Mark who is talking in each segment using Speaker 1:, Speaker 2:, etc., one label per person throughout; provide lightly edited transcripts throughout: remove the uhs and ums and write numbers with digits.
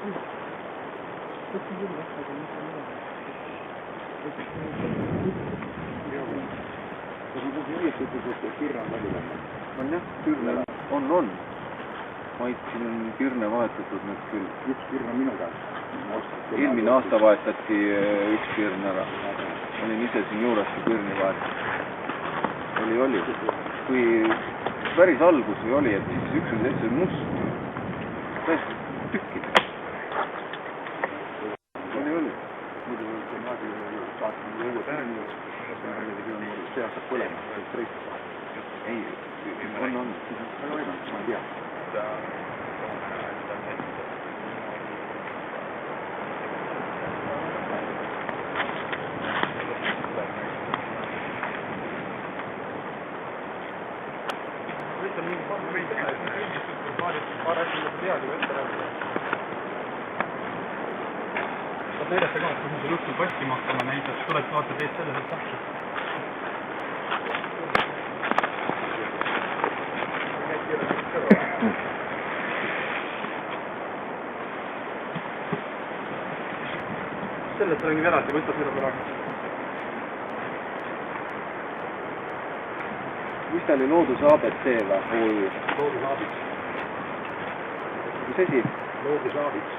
Speaker 1: On jah, Pirne on. Ma ütlesin Pirne vahetatud nüüd küll.
Speaker 2: Üks Pirne on minu käes.
Speaker 1: Eelmine aasta vahetati üks Pirne ära. Olin ise siin juures, kui Pirni vahetati. Oli. Kui päris algus oli, et siis üks on täitsa must. Täiesti tükkid. Oli.
Speaker 2: Muidu on aegi saatnud õue pärni, see hakkab põlema.
Speaker 1: Ei, on.
Speaker 2: Ma ei tea.
Speaker 3: Näidata ka, et kui see õhtul passima hakkama näitab, tuled vaata teed selles, et tahti. Sellest räägib eraldi, võtta selle praegu.
Speaker 1: Mis ta oli looduse ABC või?
Speaker 2: Loodusaabits.
Speaker 1: Mis asi?
Speaker 2: Loodusaabits.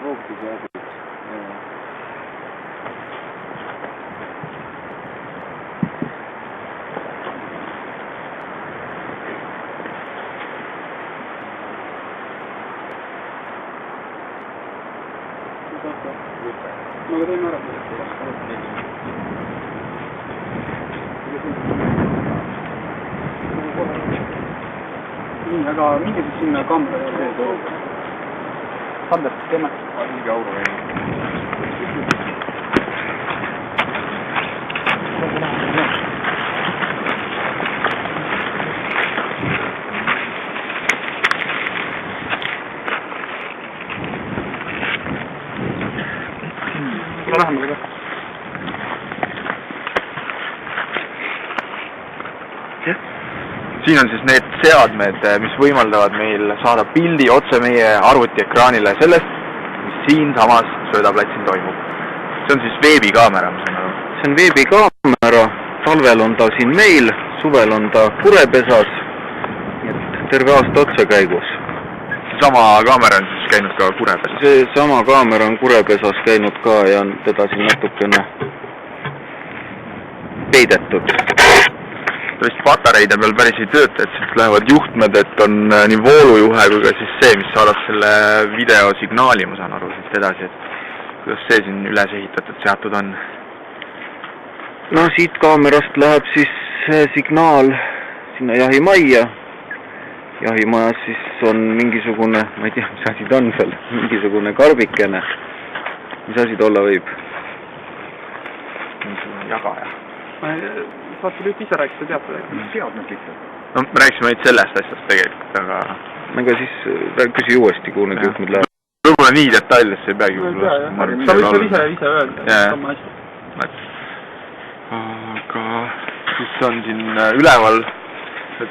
Speaker 1: Loodusaabits.
Speaker 2: No aga teeme ära. Nii, aga minge siis sinna kaamera juurde. Sander, teeme.
Speaker 1: Mingi auru ei.
Speaker 2: Läheme ka.
Speaker 4: Siin on siis need seadmed, mis võimaldavad meil saada pildi otse meie arvutiekraanile sellest, mis siinsamas söödaplatsil toimub. See on siis veebikaamera, ma saan aru.
Speaker 1: See on veebikaamera, talvel on ta siin meil, suvel on ta Kurepesas, et terve aasta otsekäigus.
Speaker 4: Sama kaamera on siis käinud ka Kurepesas?
Speaker 1: See sama kaamera on Kurepesas käinud ka ja on teda siin natukene peidetud.
Speaker 4: Vist patareide peal päris ei tööta, et siit lähevad juhtmed, et on nii voolujuhe kui ka siis see, mis saadab selle videosignaali, ma saan aru, siit edasi, et kuidas see siin üles ehitatud seatud on?
Speaker 1: No siit kaamerast läheb siis signaal sinna jahimajja. Jahimajas siis on mingisugune, ma ei tea, mis asi ta on seal, mingisugune karbikene. Mis asi ta olla võib?
Speaker 4: Mingisugune jagaja.
Speaker 3: Vaata nüüd ise rääkida teatud,
Speaker 2: mis seadmed lihtsalt?
Speaker 4: No, me rääkisime ainult sellest asjast tegelikult, aga...
Speaker 1: Aga siis küsi uuesti, kuhu need juhtmed läheb.
Speaker 4: Võib-olla nii detailidesse ei peagi.
Speaker 3: Sa võid veel ise öelda.
Speaker 4: Aga siis on siin üleval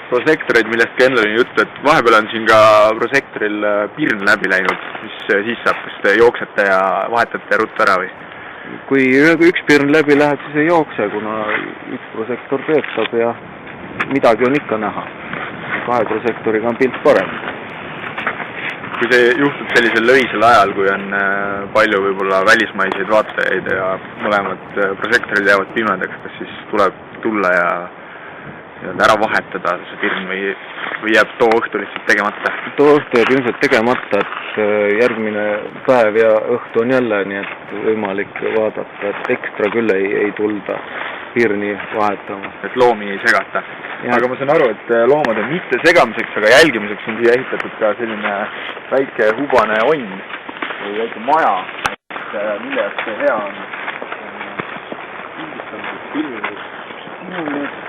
Speaker 4: prosektoreid, millest ka enne oli juttu, et vahepeal on siin ka prosektoril pirn läbi läinud, mis siis saab, kas te jooksete ja vahetate ruttu ära või?
Speaker 1: Kui üks pirn läbi läheb, siis ei jookse, kuna üks prosektor töötab ja midagi on ikka näha. 2 prosektoriga on pilt parem.
Speaker 4: Kui see juhtub sellisel lõisel ajal, kui on palju võib-olla välismaiseid vaatajaid ja mõlemad prosektorid jäävad pimedaks, kas siis tuleb tulla ja ära vahetada see pirn või jääb too õhtu lihtsalt tegemata?
Speaker 1: Too õhtu jääb ilmselt tegemata, et järgmine päev ja õhtu on jälle, nii et võimalik vaadata, et ekstra küll ei tulda pirni vahetama.
Speaker 4: Et loomi ei segata. Aga ma saan aru, et loomade mitte segamiseks, aga jälgimiseks on siia ehitatud ka selline väike hubane onn või väike maja, mille jaoks see hea on.
Speaker 1: Siin on need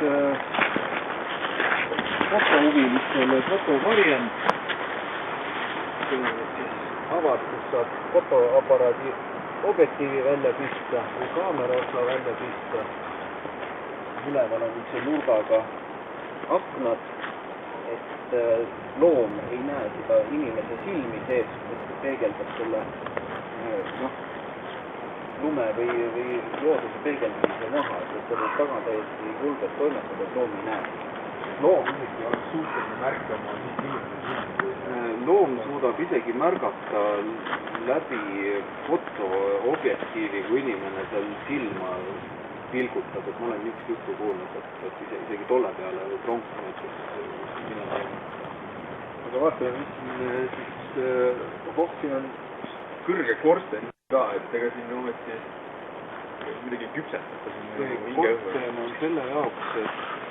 Speaker 1: fotohuvilistele fotovarjend, avatud saab fotoaparaadi objektiivi välja pista või kaamera osa välja pista. Üleval on see nurgaga aknad, et
Speaker 2: loom ei näe seda inimese silmi sees, et peegeldab selle lume või looduse peegeldamise maha, et selle taga täiesti julgelt toimetada, et loom ei näe.
Speaker 5: Loom isegi oleks suhteline märkama inimese silmi.
Speaker 2: Loom suudab isegi märgata läbi fotoobjektiivi, kui inimene seal silma pilgutab, et ma olen üks juttu kuulnud, et isegi tolle peale tronk näiteks.
Speaker 5: Aga vaatame, mis siis siin on kõrge korsten ka, et ega siin uuesti midagi küpsetada.
Speaker 2: Korsten on selle jaoks, et